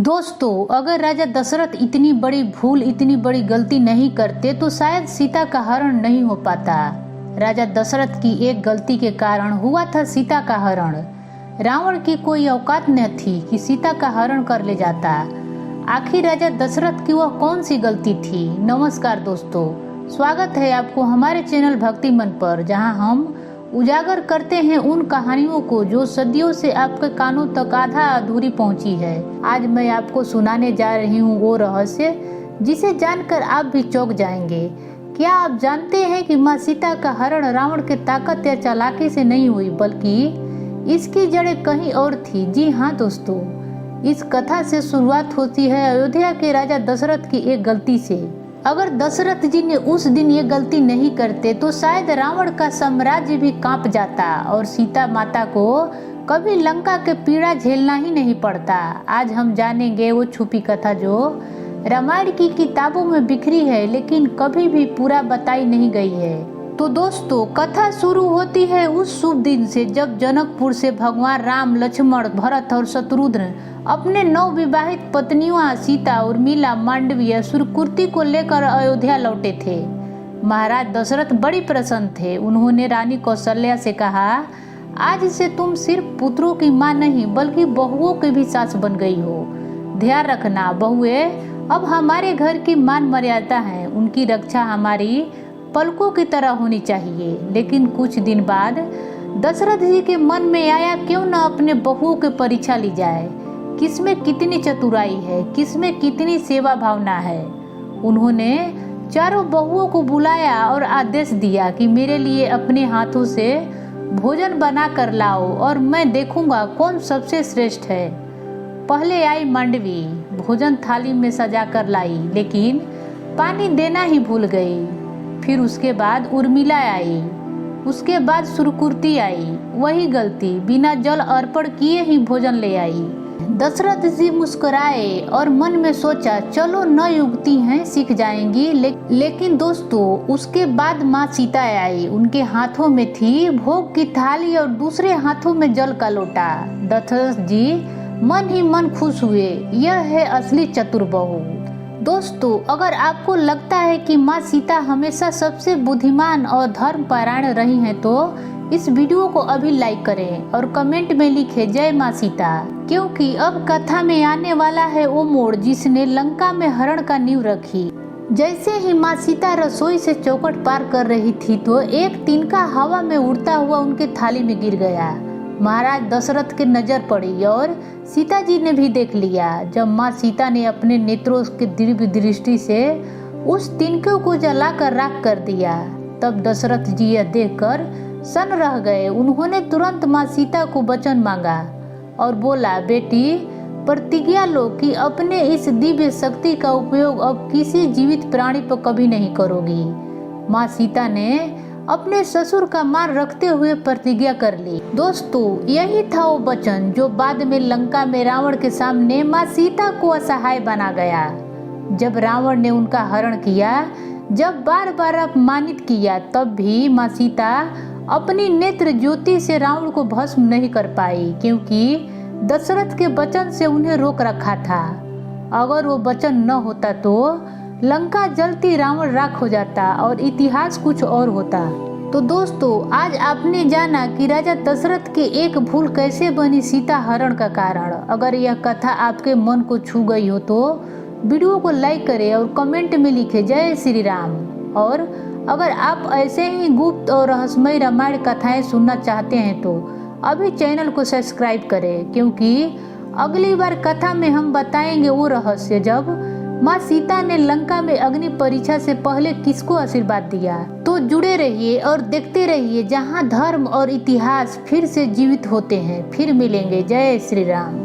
दोस्तों, अगर राजा दशरथ इतनी बड़ी भूल, इतनी बड़ी गलती नहीं करते तो शायद सीता का हरण नहीं हो पाता। राजा दशरथ की एक गलती के कारण हुआ था सीता का हरण। रावण की कोई औकात न थी कि सीता का हरण कर ले जाता। आखिर राजा दशरथ की वह कौन सी गलती थी? नमस्कार दोस्तों, स्वागत है आपको हमारे चैनल भक्ति मन पर, जहां हम उजागर करते हैं उन कहानियों को जो सदियों से आपके कानों तक आधा अधूरी पहुंची है। आज मैं आपको सुनाने जा रही हूँ वो रहस्य जिसे जानकर आप भी चौंक जाएंगे। क्या आप जानते हैं कि माँ सीता का हरण रावण के ताकत या चालाकी से नहीं हुई, बल्कि इसकी जड़ें कहीं और थी। जी हाँ दोस्तों, इस कथा से शुरुआत होती है अयोध्या के राजा दशरथ की एक गलती से। अगर दशरथ जी ने उस दिन ये गलती नहीं करते तो शायद रावण का साम्राज्य भी कांप जाता और सीता माता को कभी लंका के पीड़ा झेलना ही नहीं पड़ता। आज हम जानेंगे वो छुपी कथा जो रामायण की किताबों में बिखरी है लेकिन कभी भी पूरा बताई नहीं गई है। तो दोस्तों, कथा शुरू होती है उस शुभ दिन से जब जनकपुर से भगवान राम, लक्ष्मण, भरत और शत्रुघ्न अपने नवविवाहित पत्नियों सीता, उर्मिला, मांडवी, सुरकुर्ती को लेकर अयोध्या लौटे थे। महाराज दशरथ बड़ी प्रसन्न थे। उन्होंने रानी कौशल्या से कहा, आज से तुम सिर्फ पुत्रों की मां नहीं बल्कि बहुओं की भी सास बन गई हो। ध्यान रखना बहुए अब हमारे घर की मान मर्यादा है, उनकी रक्षा हमारी पलकों की तरह होनी चाहिए। लेकिन कुछ दिन बाद दशरथ जी के मन में आया, क्यों न अपने बहुओं की परीक्षा ली जाए, किसमें कितनी चतुराई है, किसमें कितनी सेवा भावना है। उन्होंने चारों बहुओं को बुलाया और आदेश दिया कि मेरे लिए अपने हाथों से भोजन बना कर लाओ और मैं देखूंगा कौन सबसे श्रेष्ठ है। पहले आई मांडवी, भोजन थाली में सजा कर लाई लेकिन पानी देना ही भूल गई। फिर उसके बाद उर्मिला आई, उसके बाद सुरकुर्ती आई। वही गलती, बिना जल अर्पण किए ही भोजन ले आई। दशरथ जी मुस्कुराए और मन में सोचा, चलो न युक्ति हैं, सीख जाएंगी। लेकिन दोस्तों, उसके बाद माँ सीता आई। उनके हाथों में थी भोग की थाली और दूसरे हाथों में जल का लोटा। दशरथ जी मन ही मन खुश हुए। यह है असली चतुर बहू। दोस्तों, अगर आपको लगता है कि माँ सीता हमेशा सबसे बुद्धिमान और धर्मपरायण रही हैं तो इस वीडियो को अभी लाइक करें और कमेंट में लिखें जय माँ सीता, क्योंकि अब कथा में आने वाला है वो मोड़ जिसने लंका में हरण का नींव रखी। जैसे ही माँ सीता रसोई से चौखट पार कर रही थी तो एक तिनका हवा में उड़ता हुआ उनके थाली में गिर गया। महाराज दशरथ की नजर पड़ी और सीता जी ने भी देख लिया। जब माँ सीता ने अपने नेत्रों के दिव्य दृष्टि से उस तिनके को जलाकर राख कर दिया, तब दशरथ जी यह देखकर सन्न रह गए। उन्होंने तुरंत माँ सीता को वचन मांगा और बोला, बेटी प्रतिज्ञा लो कि अपने इस दिव्य शक्ति का उपयोग अब किसी जीवित प्राणी पर कभी नहीं करोगी। माँ सीता ने अपने ससुर का मान रखते हुए प्रतिज्ञा कर ली। दोस्तों, यही था वो वचन जो बाद में लंका में रावण के सामने माँ सीता को असहाय बना गया। जब रावण ने उनका हरण किया, जब बार बार अपमानित किया, तब भी माँ सीता अपनी नेत्र ज्योति से रावण को भस्म नहीं कर पाई, क्योंकि दशरथ के वचन से उन्हें रोक रखा था। अगर वो वचन न होता तो लंका जलती, रावण राख हो जाता और इतिहास कुछ और होता। तो दोस्तों, आज आपने जाना कि राजा दशरथ की एक भूल कैसे बनी सीता हरण का कारण। अगर यह कथा आपके मन को छू गई हो तो वीडियो को लाइक करें और कमेंट में लिखें जय श्री राम। और अगर आप ऐसे ही गुप्त और रहस्यमय रामायण कथाएं सुनना चाहते हैं तो अभी चैनल को सब्सक्राइब करें, क्योंकि अगली बार कथा में हम बताएंगे वो रहस्य जब माँ सीता ने लंका में अग्नि परीक्षा से पहले किसको आशीर्वाद दिया। तो जुड़े रहिए और देखते रहिए, जहाँ धर्म और इतिहास फिर से जीवित होते हैं। फिर मिलेंगे। जय श्री राम।